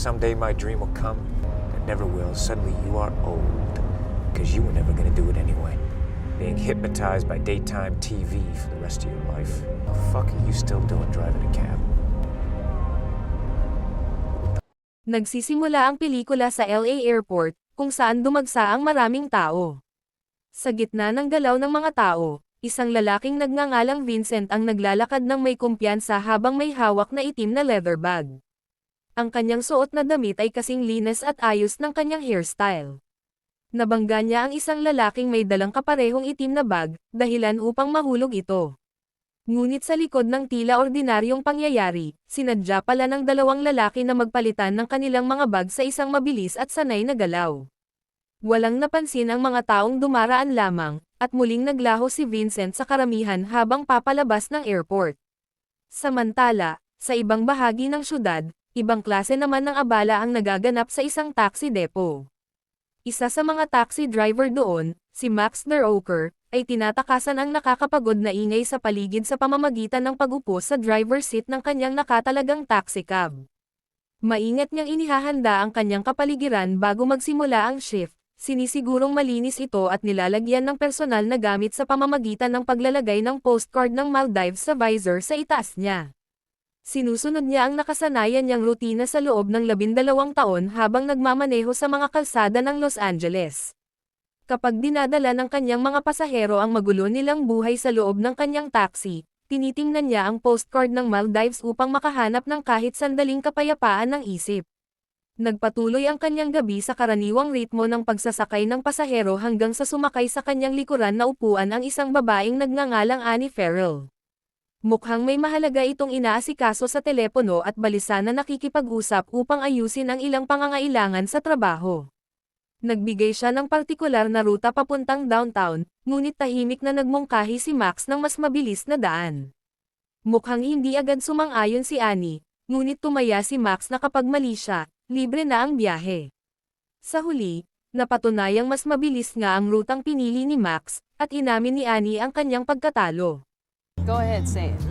someday my dream will come. It never will. Suddenly you are old. Because you were never gonna do it anyway. Being hypnotized by daytime TV for the rest of your life. What the fuck are you still doing driving a cab? Nagsisimula ang pelikula sa LA Airport, kung saan dumagsa ang maraming tao. Sa gitna ng galaw ng mga tao, isang lalaking nagngangalang Vincent ang naglalakad ng may kumpiyansa habang may hawak na itim na leather bag. Ang kanyang suot na damit ay kasing linis at ayos ng kanyang hairstyle. Nabangga niya ang isang lalaking may dalang kaparehong itim na bag, dahilan upang mahulog ito. Ngunit sa likod ng tila ordinaryong pangyayari, sinadya pala ng dalawang lalaki na magpalitan ng kanilang mga bag sa isang mabilis at sanay na galaw. Walang napansin ang mga taong dumaraan lamang, at muling naglaho si Vincent sa karamihan habang papalabas ng airport. Samantala, sa ibang bahagi ng syudad, ibang klase naman ng abala ang nagaganap sa isang taxi depot. Isa sa mga taxi driver doon, si Max Deroker, ay tinatakasan ang nakakapagod na ingay sa paligid sa pamamagitan ng pag-upo sa driver's seat ng kanyang nakatalagang taxi cab. Maingat niyang inihahanda ang kanyang kapaligiran bago magsimula ang shift, sinisigurong malinis ito at nilalagyan ng personal na gamit sa pamamagitan ng paglalagay ng postcard ng Maldives sa visor sa itaas niya. Sinusunod niya ang nakasanayan niyang rutina sa loob ng 12 taon habang nagmamaneho sa mga kalsada ng Los Angeles. Kapag dinadala ng kanyang mga pasahero ang magulo nilang buhay sa loob ng kanyang taxi, tinitingnan niya ang postcard ng Maldives upang makahanap ng kahit sandaling kapayapaan ng isip. Nagpatuloy ang kanyang gabi sa karaniwang ritmo ng pagsasakay ng pasahero hanggang sa sumakay sa kanyang likuran na upuan ang isang babaeng nagngangalang Annie Farrell. Mukhang may mahalaga itong inaasikaso sa telepono at balisa na nakikipag-usap upang ayusin ang ilang pangangailangan sa trabaho. Nagbigay siya ng partikular na ruta papuntang downtown, ngunit tahimik na nagmungkahi si Max ng mas mabilis na daan. Mukhang hindi agad sumang-ayon si Annie, ngunit tumaya si Max na kapag mali siya, libre na ang biyahe. Sa huli, napatunayang mas mabilis nga ang rutang pinili ni Max, at inamin ni Annie ang kanyang pagkatalo. Go ahead, say it.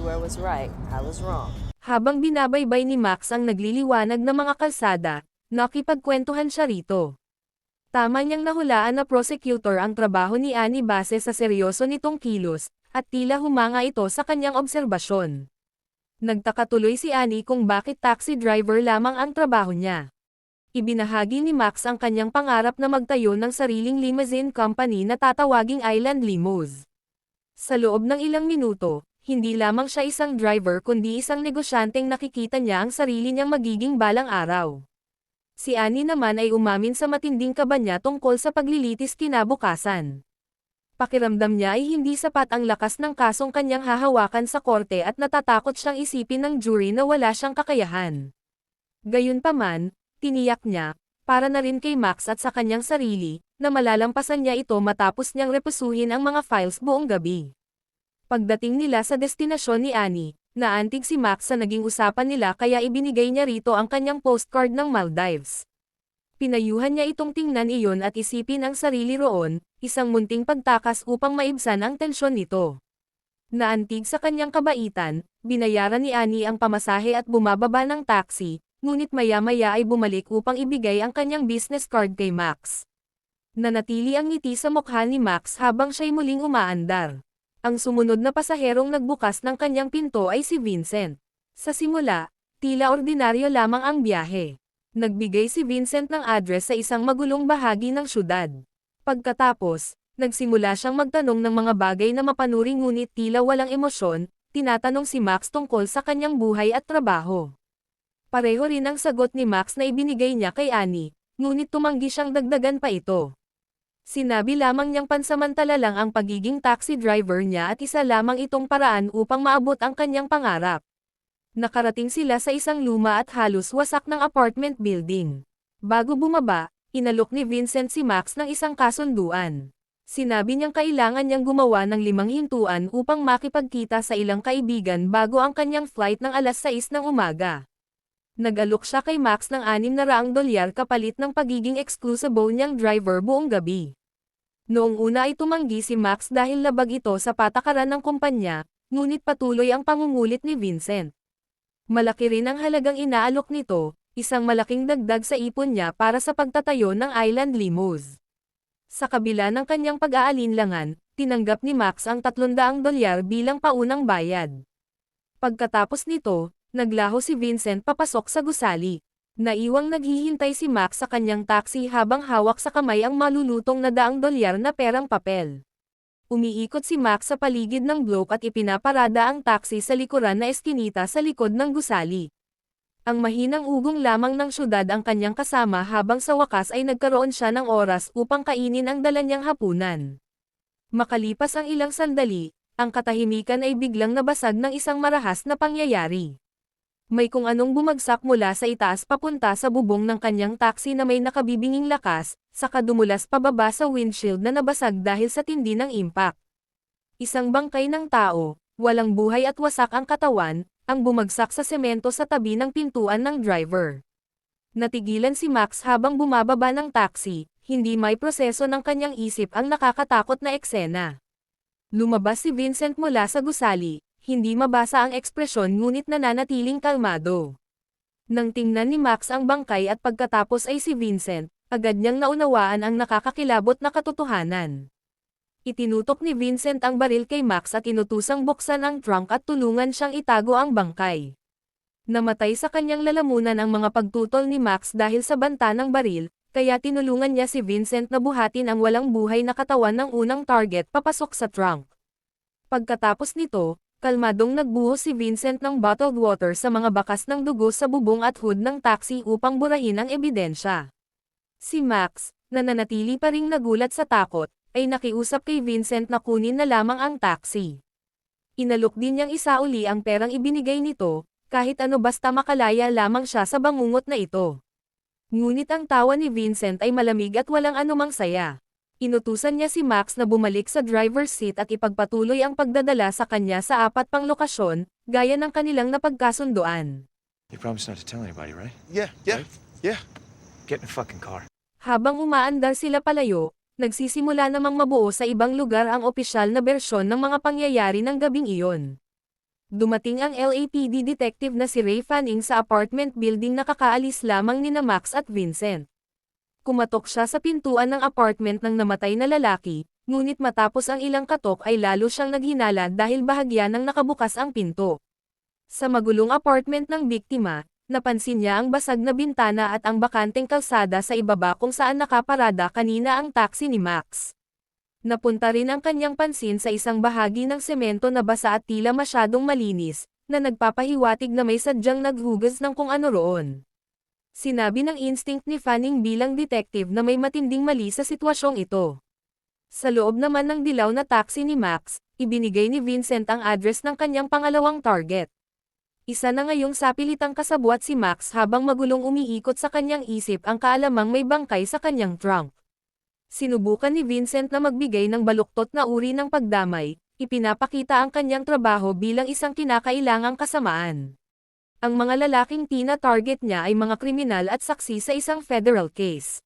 I was right, I was wrong. Habang binabaybay ni Max ang nagliliwanag ng mga kalsada, nakipagkwentuhan siya rito. Tama niyang nahulaan na prosecutor ang trabaho ni Annie base sa seryoso nitong kilos, at tila humanga ito sa kanyang obserbasyon. Nagtaka tuloy si Annie kung bakit taxi driver lamang ang trabaho niya. Ibinahagi ni Max ang kanyang pangarap na magtayo ng sariling limousine company na tatawaging Island Limos. Sa loob ng ilang minuto, hindi lamang siya isang driver kundi isang negosyanteng nakikita niya ang sarili niyang magiging balang araw. Si Annie naman ay umamin sa matinding kaba niya tungkol sa paglilitis kinabukasan. Pakiramdam niya ay hindi sapat ang lakas ng kasong kanyang hahawakan sa korte at natatakot siyang isipin ng jury na wala siyang kakayahan. Gayunpaman, tiniyak niya, para na rin kay Max at sa kanyang sarili, na malalampasan niya ito matapos niyang repusuhin ang mga files buong gabi. Pagdating nila sa destinasyon ni Annie, naantig si Max sa naging usapan nila kaya ibinigay niya rito ang kanyang postcard ng Maldives. Pinayuhan niya itong tingnan iyon at isipin ang sarili roon, isang munting pagtakas upang maibsan ang tensyon nito. Naantig sa kanyang kabaitan, binayaran ni Annie ang pamasahe at bumababa ng taxi, ngunit maya-maya ay bumalik upang ibigay ang kanyang business card kay Max. Nanatili ang ngiti sa mukha ni Max habang siya'y muling umaandar. Ang sumunod na pasaherong nagbukas ng kanyang pinto ay si Vincent. Sa simula, tila ordinaryo lamang ang biyahe. Nagbigay si Vincent ng address sa isang magulong bahagi ng syudad. Pagkatapos, nagsimula siyang magtanong ng mga bagay na mapanuring ngunit tila walang emosyon, tinatanong si Max tungkol sa kanyang buhay at trabaho. Pareho rin ang sagot ni Max na ibinigay niya kay Annie, ngunit tumanggi siyang dagdagan pa ito. Sinabi lamang niyang pansamantala lang ang pagiging taxi driver niya at isa lamang itong paraan upang maabot ang kanyang pangarap. Nakarating sila sa isang luma at halos wasak ng apartment building. Bago bumaba, inalok ni Vincent si Max ng isang kasunduan. Sinabi niyang kailangan niyang gumawa ng 5 hintuan upang makipagkita sa ilang kaibigan bago ang kanyang flight ng alas 6 ng umaga. Nag-alok siya kay Max ng $600 kapalit ng pagiging exclusive niyang driver buong gabi. Noong una ay tumanggi si Max dahil labag ito sa patakaran ng kumpanya, ngunit patuloy ang pangungulit ni Vincent. Malaki rin ang halagang inaalok nito, Isang malaking dagdag sa ipon niya para sa pagtatayo ng Island Limos. Sa kabila ng kanyang pag-aalinlangan, tinanggap ni Max ang $300 bilang paunang bayad. Pagkatapos nito, naglaho si Vincent papasok sa gusali. Naiwang naghihintay si Max sa kanyang taxi habang hawak sa kamay ang malulutong na $100 na perang papel. Umiikot si Max sa paligid ng bloke at ipinaparada ang taxi sa likuran na eskinita sa likod ng gusali. Ang mahinang ugong lamang ng syudad ang kanyang kasama habang sa wakas ay nagkaroon siya ng oras upang kainin ang dala niyang hapunan. Makalipas ang ilang sandali, ang katahimikan ay biglang nabasag ng isang marahas na pangyayari. May kung anong bumagsak mula sa itaas papunta sa bubong ng kanyang taxi na may nakabibinging lakas, saka dumulas pababa sa windshield na nabasag dahil sa tindi ng impact. Isang bangkay ng tao, walang buhay at wasak ang katawan, ang bumagsak sa semento sa tabi ng pintuan ng driver. Natigilan si Max habang bumababa ng taxi, hindi may proseso ng kanyang isip ang nakakatakot na eksena. Lumabas si Vincent mula sa gusali, hindi mabasa ang ekspresyon ngunit nananatiling kalmado. Nang tingnan ni Max ang bangkay at pagkatapos ay si Vincent, agad niyang naunawaan ang nakakakilabot na katotohanan. Itinutok ni Vincent ang baril kay Max at inutusang buksan ang trunk at tulungan siyang itago ang bangkay. Namatay sa kanyang lalamunan ang mga pagtutol ni Max dahil sa banta ng baril, kaya tinulungan niya si Vincent na buhatin ang walang buhay na katawan ng unang target papasok sa trunk. Pagkatapos nito, kalmadong nagbuhos si Vincent ng bottled water sa mga bakas ng dugo sa bubong at hood ng taxi upang burahin ang ebidensya. Si Max, na nanatili pa ring nagulat sa takot, ay nakiusap kay Vincent na kunin na lamang ang taxi. Inalok din niyang isauli ang perang ibinigay nito, kahit ano basta makalaya lamang siya sa bangungot na ito. Ngunit ang tawa ni Vincent ay malamig at walang anumang saya. Inutusan niya si Max na bumalik sa driver's seat at ipagpatuloy ang pagdadala sa kanya sa 4 pang lokasyon, gaya ng kanilang napagkasunduan. You promised not to tell anybody, right? Yeah. Get in the fucking car. Habang umaandar sila palayo, nagsisimula namang mabuo sa ibang lugar ang opisyal na bersyon ng mga pangyayari ng gabing iyon. Dumating ang LAPD detective na si Ray Fanning sa apartment building na kakaalis lamang nina Max at Vincent. Kumatok siya sa pintuan ng apartment ng namatay na lalaki, ngunit matapos ang ilang katok ay lalo siyang naghinala dahil bahagya ng nakabukas ang pinto. Sa magulong apartment ng biktima, napansin niya ang basag na bintana at ang bakanteng kalsada sa ibaba kung saan nakaparada kanina ang taxi ni Max. Napunta rin ang kanyang pansin sa isang bahagi ng semento na basa at tila masyadong malinis, na nagpapahiwatig na may sadyang naghugas ng kung ano roon. Sinabi ng instinct ni Fanning bilang detective na may matinding mali sa sitwasyong ito. Sa loob naman ng dilaw na taxi ni Max, ibinigay ni Vincent ang address ng kanyang pangalawang target. Isa na ngayong sapilitang kasabwat si Max habang magulong umiikot sa kanyang isip ang kaalamang may bangkay sa kanyang trunk. Sinubukan ni Vincent na magbigay ng baluktot na uri ng pagdamay, ipinapakita ang kanyang trabaho bilang isang kinakailangang kasamaan. Ang mga lalaking tina-target niya ay mga kriminal at saksi sa isang federal case.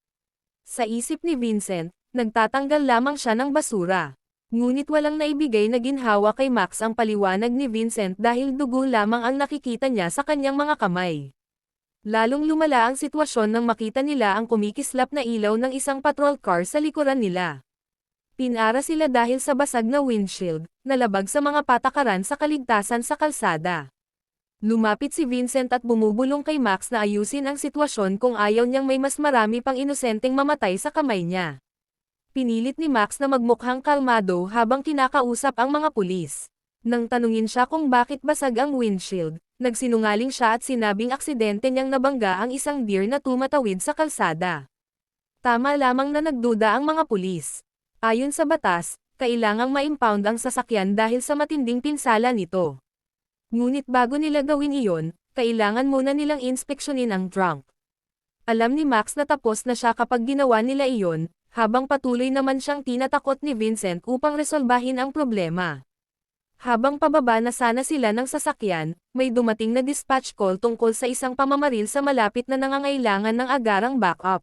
Sa isip ni Vincent, nagtatanggal lamang siya ng basura. Ngunit walang naibigay na ginhawa kay Max ang paliwanag ni Vincent dahil dugo lamang ang nakikita niya sa kanyang mga kamay. Lalong lumala ang sitwasyon nang makita nila ang kumikislap na ilaw ng isang patrol car sa likuran nila. Pinara sila dahil sa basag na windshield, nalabag sa mga patakaran sa kaligtasan sa kalsada. Lumapit si Vincent at bumubulong kay Max na ayusin ang sitwasyon kung ayaw niyang may mas marami pang inosenteng mamatay sa kamay niya. Pinilit ni Max na magmukhang kalmado habang kinakausap ang mga pulis. Nang tanungin siya kung bakit basag ang windshield, nagsinungaling siya at sinabing aksidente niyang nabangga ang isang deer na tumatawid sa kalsada. Tama lamang na nagduda ang mga pulis. Ayon sa batas, kailangang ma-impound ang sasakyan dahil sa matinding pinsala nito. Ngunit bago nila gawin iyon, kailangan muna nilang inspeksyonin ang trunk. Alam ni Max na tapos na siya kapag ginawa nila iyon, habang patuloy naman siyang tinatakot ni Vincent upang resolbahin ang problema. Habang pababa na sana sila ng sasakyan, may dumating na dispatch call tungkol sa isang pamamaril sa malapit na nangangailangan ng agarang backup.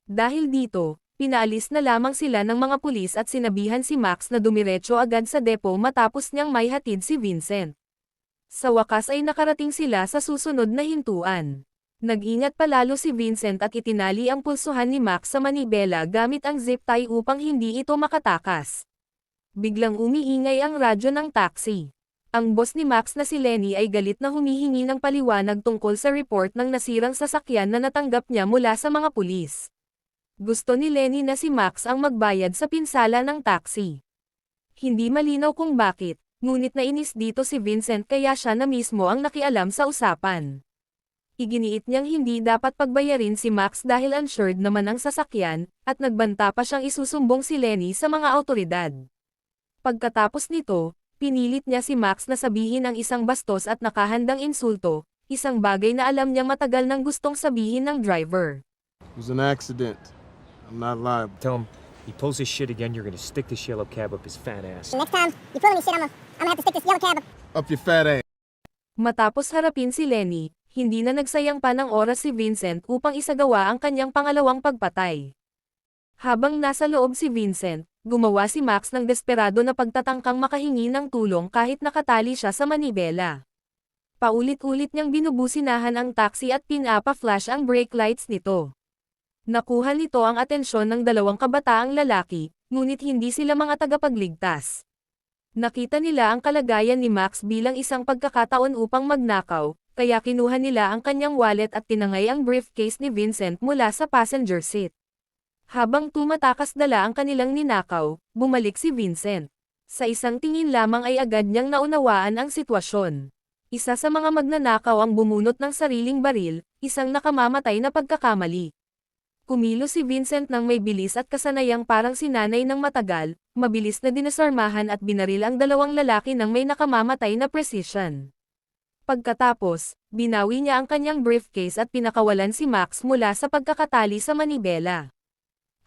Dahil dito, pinaalis na lamang sila ng mga pulis at sinabihan si Max na dumiretso agad sa depo matapos niyang maihatid si Vincent. Sa wakas ay nakarating sila sa susunod na hintuan. Nag-ingat palalo si Vincent at itinali ang pulsuhan ni Max sa manibela gamit ang zip tie upang hindi ito makatakas. Biglang umiingay ang radyo ng taxi. Ang boss ni Max na si Lenny ay galit na humihingi ng paliwanag tungkol sa report ng nasirang sasakyan na natanggap niya mula sa mga pulis. Gusto ni Lenny na si Max ang magbayad sa pinsala ng taxi. Hindi malinaw kung bakit, ngunit nainis dito si Vincent kaya siya na mismo ang nakialam sa usapan. Iginiit niyang hindi dapat pagbayarin si Max dahil uninsured naman ang sasakyan, at nagbanta pa siyang isusumbong si Lenny sa mga awtoridad. Pagkatapos nito, pinilit niya si Max na sabihin ang isang bastos at nakahandang insulto, isang bagay na alam niya matagal nang gustong sabihin ng driver. It was an accident. I'm not liable. Tell him, he pulls his shit again, you're gonna stick this yellow cab up his fat ass. Next time you pull any shit, I'm gonna have to stick this yellow cab Up your fat ass. Matapos harapin si Lenny, hindi na nagsayang pa ng oras si Vincent upang isagawa ang kanyang pangalawang pagpatay. Habang nasa loob si Vincent, gumawa si Max ng desperado na pagtatangkang makahingi ng tulong kahit nakatali siya sa manibela. Paulit-ulit niyang binubusinahan ang taxi at pinapa-flash ang brake lights nito. Nakuha nito ang atensyon ng dalawang kabataang lalaki, ngunit hindi sila mga tagapagligtas. Nakita nila ang kalagayan ni Max bilang isang pagkakataon upang magnakaw, kaya kinuha nila ang kanyang wallet at tinangay ang briefcase ni Vincent mula sa passenger seat. Habang tumatakas dala ang kanilang ninakaw, bumalik si Vincent. Sa isang tingin lamang ay agad niyang naunawaan ang sitwasyon. Isa sa mga magnanakaw ang bumunot ng sariling baril, isang nakamamatay na pagkakamali. Kumilos si Vincent ng may bilis at kasanayang parang sinanay ng matagal, mabilis na dinasarmahan at binaril ang dalawang lalaki ng may nakamamatay na precision. Pagkatapos, binawi niya ang kanyang briefcase at pinakawalan si Max mula sa pagkakatali sa manibela.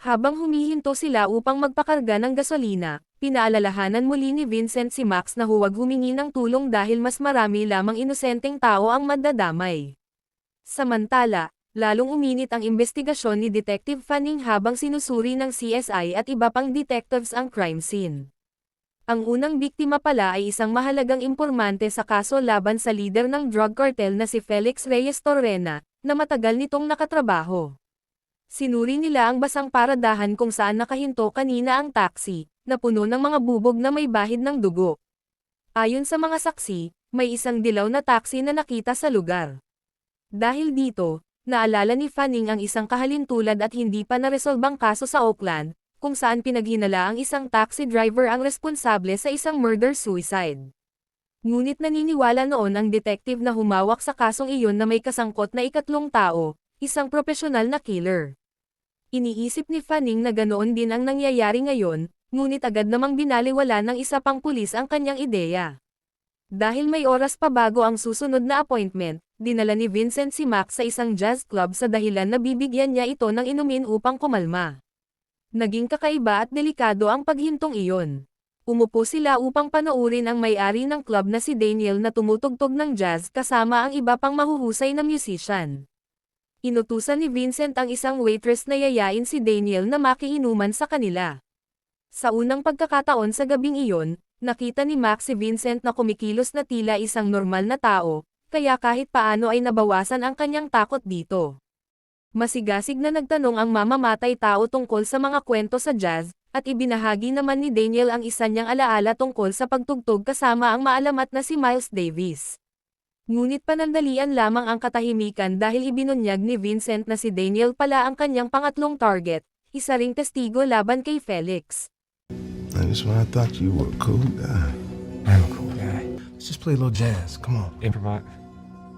Habang humihinto sila upang magpakarga ng gasolina, pinaalalahanan muli ni Vincent si Max na huwag humingi ng tulong dahil mas marami lamang inosenteng tao ang madadamay. Samantala, lalong uminit ang investigasyon ni Detective Fanning habang sinusuri ng CSI at iba pang detectives ang crime scene. Ang unang biktima pala ay isang mahalagang impormante sa kaso laban sa leader ng drug cartel na si Felix Reyes Torrena, na matagal nitong nakatrabaho. Sinuri nila ang basang paradahan kung saan nakahinto kanina ang taxi, na puno ng mga bubog na may bahid ng dugo. Ayon sa mga saksi, may isang dilaw na taxi na nakita sa lugar. Dahil dito, naalala ni Fanning ang isang kahalintulad at hindi pa naresolbang kaso sa Oakland, kung saan pinaghinala ang isang taxi driver ang responsable sa isang murder-suicide. Ngunit naniniwala noon ang detective na humawak sa kasong iyon na may kasangkot na ikatlong tao, isang profesional na killer. Iniisip ni Fanning na ganoon din ang nangyayari ngayon, ngunit agad namang binaliwala ng isa pang pulis ang kanyang ideya. Dahil may oras pa bago ang susunod na appointment, dinala ni Vincent si Max sa isang jazz club sa dahilan na bibigyan niya ito ng inumin upang kumalma. Naging kakaiba at delikado ang paghintong iyon. Umupo sila upang panoorin ang may-ari ng club na si Daniel na tumutugtog ng jazz kasama ang iba pang mahuhusay na musician. Inutusan ni Vincent ang isang waitress na yayain si Daniel na makiinuman sa kanila. Sa unang pagkakataon sa gabing iyon, nakita ni Max si Vincent na kumikilos na tila isang normal na tao, kaya kahit paano ay nabawasan ang kanyang takot dito. Masigasig na nagtanong ang mamamatay tao tungkol sa mga kwento sa jazz, at ibinahagi naman ni Daniel ang isa niyang alaala tungkol sa pagtugtog kasama ang maalamat na si Miles Davis. Ngunit panandalian lamang ang katahimikan dahil ibinunyag ni Vincent na si Daniel pala ang kanyang pangatlong target, isa ring testigo laban kay Felix. I just when I thought you were a cool guy. I'm a cool guy. Let's just play a little jazz. Come on. Improvise.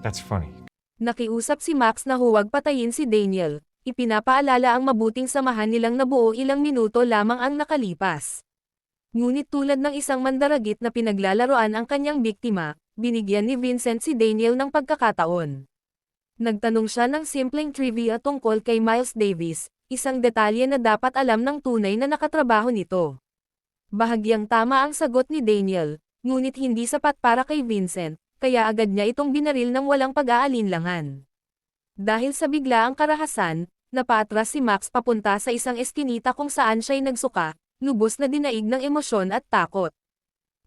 That's funny. Nakiusap si Max na huwag patayin si Daniel, ipinapaalala ang mabuting samahan nilang nabuo ilang minuto lamang ang nakalipas. Ngunit tulad ng isang mandaragit na pinaglalaroan ang kanyang biktima, binigyan ni Vincent si Daniel ng pagkakataon. Nagtanong siya ng simpleng trivia tungkol kay Miles Davis, isang detalye na dapat alam ng tunay na nakatrabaho nito. Bahagyang tama ang sagot ni Daniel, ngunit hindi sapat para kay Vincent, kaya agad niya itong binaril ng walang pag-aalinlangan. Dahil sa biglaang karahasan, napaatras si Max papunta sa isang eskinita kung saan siya'y nagsuka, lubos na dinaig ng emosyon at takot.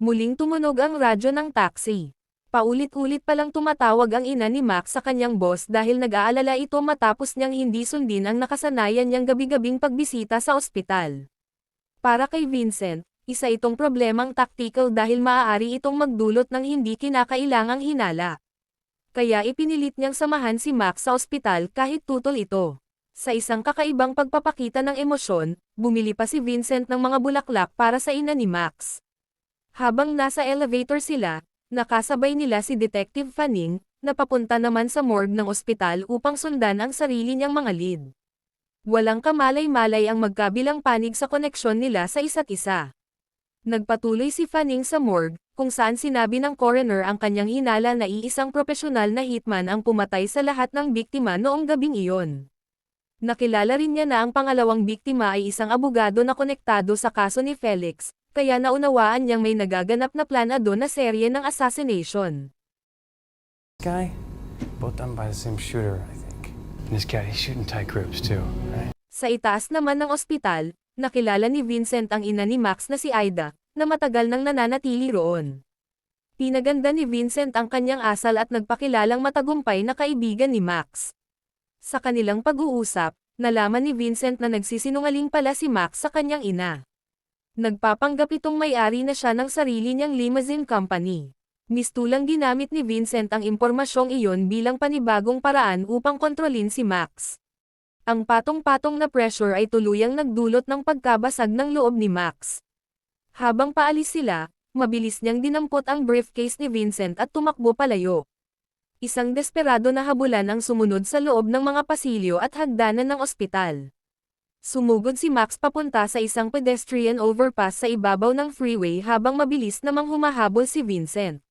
Muling tumunog ang radyo ng taxi. Paulit-ulit palang tumatawag ang ina ni Max sa kanyang boss dahil nag-aalala ito matapos niyang hindi sundin ang nakasanayan niyang gabi-gabing pagbisita sa ospital. Para kay Vincent, isa itong problemang tactical dahil maaari itong magdulot ng hindi kinakailangang hinala. Kaya ipinilit niyang samahan si Max sa ospital kahit tutol ito. Sa isang kakaibang pagpapakita ng emosyon, bumili pa si Vincent ng mga bulaklak para sa ina ni Max. Habang nasa elevator sila, nakasabay nila si Detective Fanning, na papunta naman sa morgue ng ospital upang sundan ang sarili niyang mga lead. Walang kamalay-malay ang magkabilang panig sa koneksyon nila sa isa't isa. Nagpatuloy si Fanning sa morgue, kung saan sinabi ng coroner ang kanyang hinala na iisang profesional na hitman ang pumatay sa lahat ng biktima noong gabing iyon. Nakilala rin niya na ang pangalawang biktima ay isang abogado na konektado sa kaso ni Felix, kaya naunawaan niyang may nagaganap na planado na serye ng assassination. Guy, both done by the same shooter, I think. And this guy, he's shooting tight groups too, right? Sa itaas naman ng ospital, nakilala ni Vincent ang ina ni Max na si Ida, na matagal nang nananatili roon. Pinaganda ni Vincent ang kanyang asal at nagpakilalang matagumpay na kaibigan ni Max. Sa kanilang pag-uusap, nalaman ni Vincent na nagsisinungaling pala si Max sa kanyang ina. Nagpapanggap itong may-ari na siya ng sarili niyang limousine company. Mistulang ginamit ni Vincent ang impormasyong iyon bilang panibagong paraan upang kontrolin si Max. Ang patong-patong na pressure ay tuluyang nagdulot ng pagkabasag ng loob ni Max. Habang paalis sila, mabilis niyang dinampot ang briefcase ni Vincent at tumakbo palayo. Isang desperado na habulan ang sumunod sa loob ng mga pasilyo at hagdanan ng ospital. Sumugod si Max papunta sa isang pedestrian overpass sa ibabaw ng freeway habang mabilis namang humahabol si Vincent.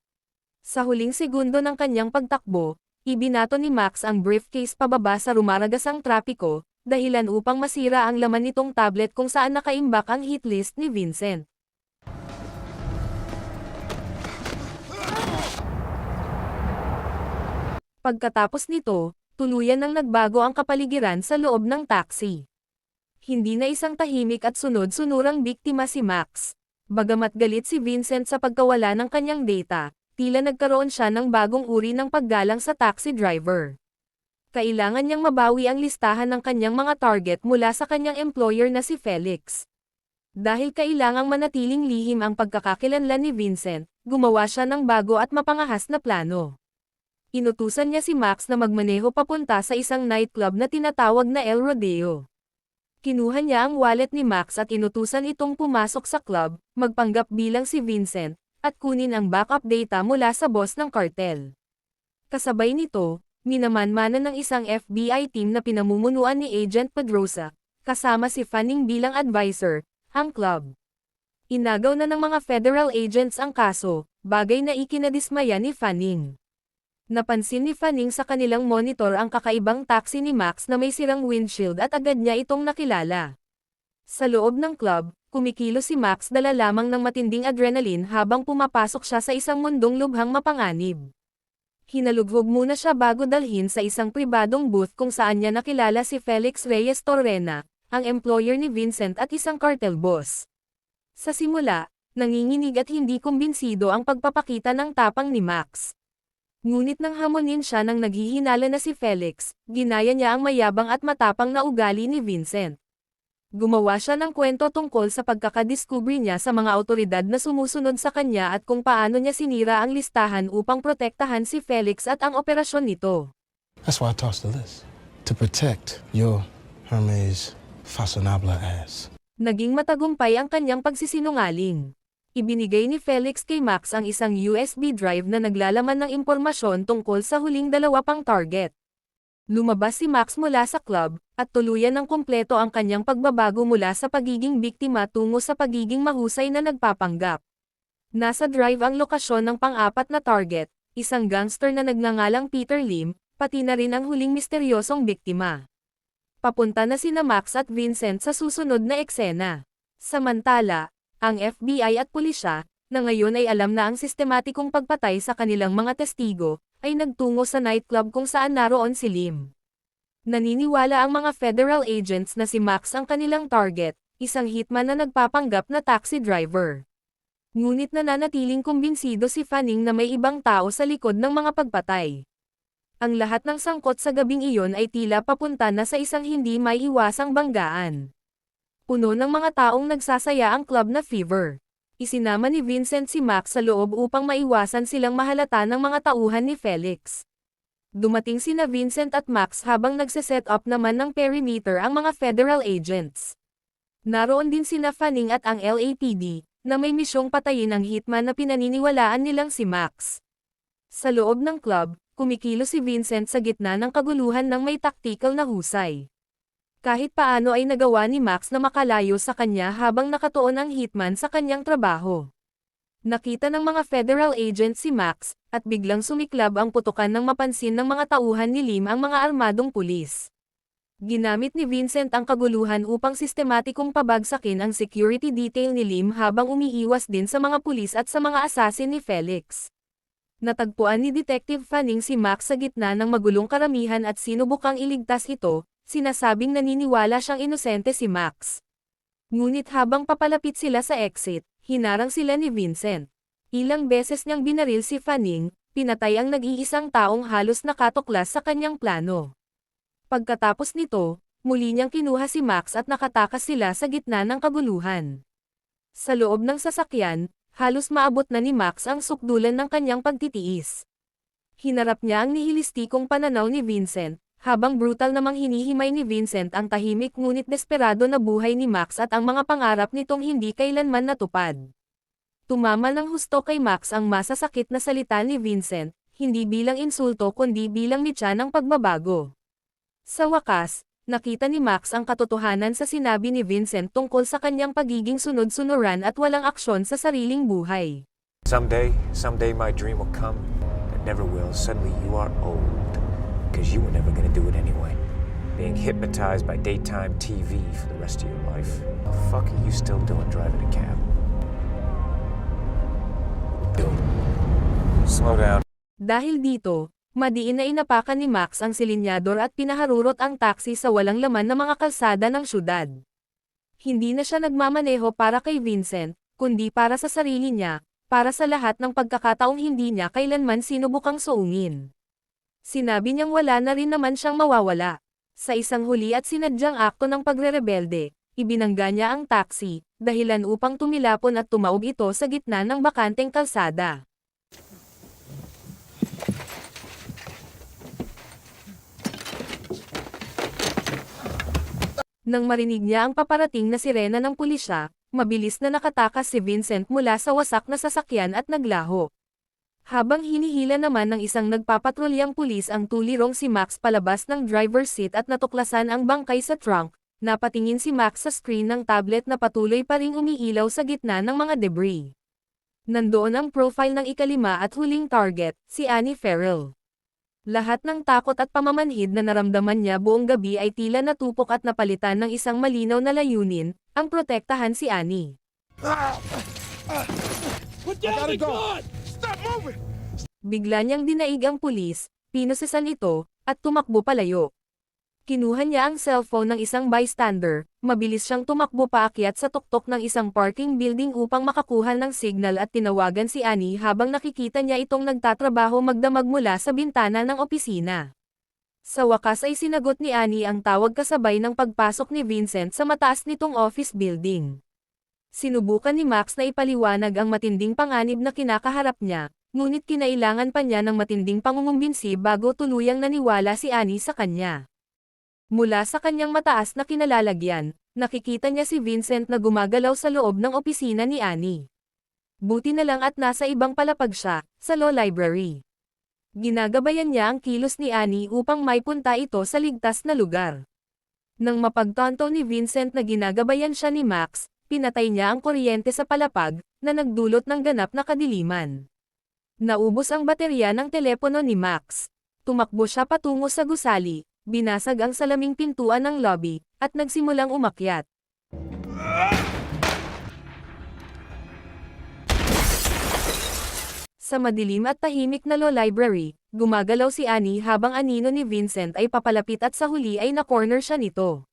Sa huling segundo ng kanyang pagtakbo, ibinato ni Max ang briefcase pababa sa rumaragasang trapiko, dahilan upang masira ang laman nitong tablet kung saan nakaimbak ang hit list ni Vincent. Pagkatapos nito, tuluyan nang nagbago ang kapaligiran sa loob ng taxi. Hindi na isang tahimik at sunod-sunurang biktima si Max. Bagamat galit si Vincent sa pagkawala ng kanyang data, tila nagkaroon siya ng bagong uri ng paggalang sa taxi driver. Kailangan niyang mabawi ang listahan ng kanyang mga target mula sa kanyang employer na si Felix. Dahil kailangang manatiling lihim ang pagkakakilanlan ni Vincent, gumawa siya ng bago at mapangahas na plano. Inutusan niya si Max na magmaneho papunta sa isang nightclub na tinatawag na El Rodeo. Kinuha niya ang wallet ni Max at inutusan itong pumasok sa club, magpanggap bilang si Vincent, at kunin ang backup data mula sa boss ng cartel. Kasabay nito, minamanmanan ng isang FBI team na pinamumunuan ni Agent Pedrosa, kasama si Fanning bilang advisor, ang club. Inagaw na ng mga federal agents ang kaso, bagay na ikinadismaya ni Fanning. Napansin ni Fanning sa kanilang monitor ang kakaibang taxi ni Max na may sirang windshield at agad niya itong nakilala. Sa loob ng club, kumikilos si Max dala lamang ng matinding adrenaline habang pumapasok siya sa isang mundong lubhang mapanganib. Hinalugvog muna siya bago dalhin sa isang pribadong booth kung saan niya nakilala si Felix Reyes Torrena, ang employer ni Vincent at isang cartel boss. Sa simula, nanginginig at hindi kumbinsido ang pagpapakita ng tapang ni Max. Ngunit nang hamonin siya ng naghihinala na si Felix, ginaya niya ang mayabang at matapang na ugali ni Vincent. Gumawa siya ng kwento tungkol sa pagkakadiskubre niya sa mga awtoridad na sumusunod sa kanya at kung paano niya sinira ang listahan upang protektahan si Felix at ang operasyon nito. That's why I tossed the list. To protect your Hermes Fascinable ass. Naging matagumpay ang kanyang pagsisinungaling. Ibinigay ni Felix kay Max ang isang USB drive na naglalaman ng impormasyon tungkol sa huling dalawa pang target. Lumabas si Max mula sa club, at tuluyan ng kumpleto ang kanyang pagbabago mula sa pagiging biktima tungo sa pagiging mahusay na nagpapanggap. Nasa drive ang lokasyon ng pang-apat na target, isang gangster na nagngangalang Peter Lim, pati na rin ang huling misteryosong biktima. Papunta na sina Max at Vincent sa susunod na eksena. Samantala, ang FBI at pulisya, na ngayon ay alam na ang sistematikong pagpatay sa kanilang mga testigo, ay nagtungo sa nightclub kung saan naroon si Lim. Naniniwala ang mga federal agents na si Max ang kanilang target, isang hitman na nagpapanggap na taxi driver. Ngunit nananatiling kumbinsido si Fanning na may ibang tao sa likod ng mga pagpatay. Ang lahat ng sangkot sa gabing iyon ay tila papunta na sa isang hindi maiiwasang banggaan. Puno ng mga taong nagsasaya ang club na Fever. Isinama ni Vincent si Max sa loob upang maiwasan silang mahalata ng mga tauhan ni Felix. Dumating sina Vincent at Max habang nagse-set up naman ng perimeter ang mga federal agents. Naroon din sina Fanning at ang LAPD, na may misyong patayin ang hitman na pinaniniwalaan nilang si Max. Sa loob ng club, kumikilos si Vincent sa gitna ng kaguluhan ng may tactical na husay. Kahit paano ay nagawa ni Max na makalayo sa kanya habang nakatuon ang hitman sa kanyang trabaho. Nakita ng mga federal agent si Max, at biglang sumiklab ang putukan nang mapansin ng mga tauhan ni Lim ang mga armadong pulis. Ginamit ni Vincent ang kaguluhan upang sistematikong pabagsakin ang security detail ni Lim habang umiiwas din sa mga pulis at sa mga asasin ni Felix. Natagpuan ni Detective Fanning si Max sa gitna ng magulong karamihan at sinubukang iligtas ito, sinasabing naniniwala siyang inosente si Max. Ngunit habang papalapit sila sa exit, hinarang sila ni Vincent. Ilang beses niyang binaril si Fanning, pinatay ang nag-iisang taong halos nakatuklas sa kanyang plano. Pagkatapos nito, muli niyang kinuha si Max at nakatakas sila sa gitna ng kaguluhan. Sa loob ng sasakyan, halos maabot na ni Max ang sukdulan ng kanyang pagtitiis. Hinarap niya ang nihilistikong pananaw ni Vincent, habang brutal namang hinihimay ni Vincent ang tahimik ngunit desperado na buhay ni Max at ang mga pangarap nitong hindi kailanman natupad. Tumama ng husto kay Max ang masasakit na salita ni Vincent, hindi bilang insulto kundi bilang mitya ng pagbabago. Sa wakas, nakita ni Max ang katotohanan sa sinabi ni Vincent tungkol sa kanyang pagiging sunod-sunuran at walang aksyon sa sariling buhay. Someday my dream will come. It never will. Suddenly you are old. Because you were never gonna do it anyway. Being hypnotized by daytime TV for the rest of your life. What the fuck are you still doing driving a cab? Slow down. Dahil dito, madiin na inapakan ni Max ang silinyador at pinaharurot ang taxi sa walang laman na mga kalsada ng syudad. Hindi na siya nagmamaneho para kay Vincent, kundi para sa sarili niya, para sa lahat ng pagkakataong hindi niya kailanman sinubukang suungin. Sinabi niyang wala na rin naman siyang mawawala. Sa isang huli at sinadyang akto ng pagrerebelde, ibinangga niya ang taxi, dahilan upang tumilapon at tumaob ito sa gitna ng bakanteng kalsada. Nang marinig niya ang paparating na sirena ng pulisya, mabilis na nakatakas si Vincent mula sa wasak na sasakyan at naglaho. Habang hinihila naman ng isang nagpapatrulyang pulis ang tulirong si Max palabas ng driver's seat at natuklasan ang bangkay sa trunk, napatingin si Max sa screen ng tablet na patuloy pa ring umiilaw sa gitna ng mga debris. Nandoon ang profile ng ikalima at huling target, si Annie Farrell. Lahat ng takot at pamamanhid na naramdaman niya buong gabi ay tila natupok at napalitan ng isang malinaw na layunin, ang protektahan si Annie. Bigla niyang dinaig ang pulis, pinusesan ito, at tumakbo palayo. Kinuha niya ang cellphone ng isang bystander, mabilis siyang tumakbo paakyat sa tuktok ng isang parking building upang makakuha ng signal at tinawagan si Annie habang nakikita niya itong nagtatrabaho magdamag mula sa bintana ng opisina. Sa wakas ay sinagot ni Annie ang tawag kasabay ng pagpasok ni Vincent sa mataas nitong office building. Sinubukan ni Max na ipaliwanag ang matinding panganib na kinakaharap niya, ngunit kinailangan pa niya ng matinding pangungumbinsi bago tuluyang naniwala si Annie sa kanya. Mula sa kanyang mataas na kinalalagyan, nakikita niya si Vincent na gumagalaw sa loob ng opisina ni Annie. Buti na lang at nasa ibang palapag siya, sa law library. Ginagabayan niya ang kilos ni Annie upang maipunta ito sa ligtas na lugar. Nang mapagtanto ni Vincent na ginagabayan siya ni Max, pinatay niya ang kuryente sa palapag, na nagdulot ng ganap na kadiliman. Naubos ang baterya ng telepono ni Max. Tumakbo siya patungo sa gusali, binasag ang salaming pintuan ng lobby, at nagsimulang umakyat. Sa madilim at tahimik na law library, gumagalaw si Annie habang anino ni Vincent ay papalapit at sa huli ay na-corner siya nito.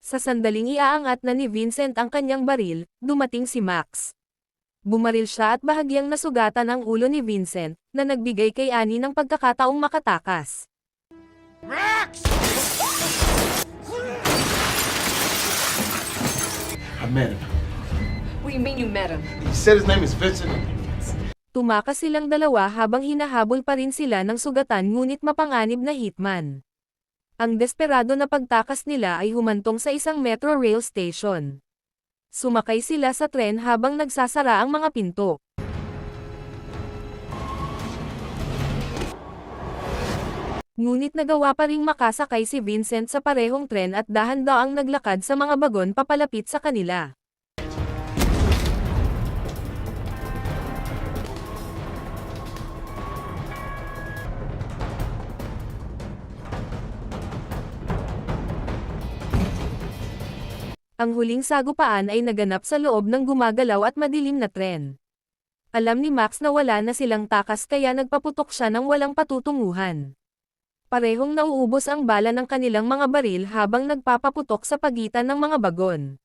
Sa sandaling iaangat na ni Vincent ang kanyang baril, dumating si Max. Bumaril siya at bahagyang nasugatan ang ulo ni Vincent, na nagbigay kay Annie ng pagkakataong makatakas. I met him. What do you mean you met him? He said his name is Vincent. Tumakas silang dalawa habang hinahabol pa rin sila ng sugatan ngunit mapanganib na hitman. Ang desperado na pagtakas nila ay humantong sa isang metro rail station. Sumakay sila sa tren habang nagsasara ang mga pinto. Ngunit nagawa pa ring makasakay si Vincent sa parehong tren at dahan-daang naglakad sa mga bagon papalapit sa kanila. Ang huling sagupaan ay naganap sa loob ng gumagalaw at madilim na tren. Alam ni Max na wala na silang takas kaya nagpaputok siya ng walang patutunguhan. Parehong nauubos ang bala ng kanilang mga baril habang nagpapaputok sa pagitan ng mga bagon.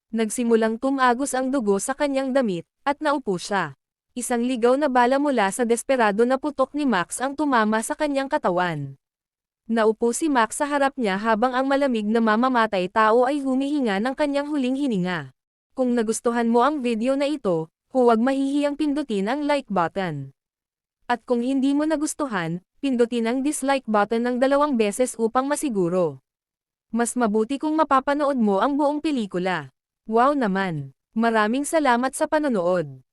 Nagsimulang tumagos ang dugo sa kanyang damit, at naupo siya. Isang ligaw na bala mula sa desperado na putok ni Max ang tumama sa kanyang katawan. Naupo si Max sa harap niya habang ang malamig na mamamatay tao ay humihinga ng kanyang huling hininga. Kung nagustuhan mo ang video na ito, huwag mahihiyang pindutin ang like button. At kung hindi mo nagustuhan, pindutin ang dislike button ng 2 beses upang masiguro. Mas mabuti kung mapapanood mo ang buong pelikula. Wow naman! Maraming salamat sa panonood!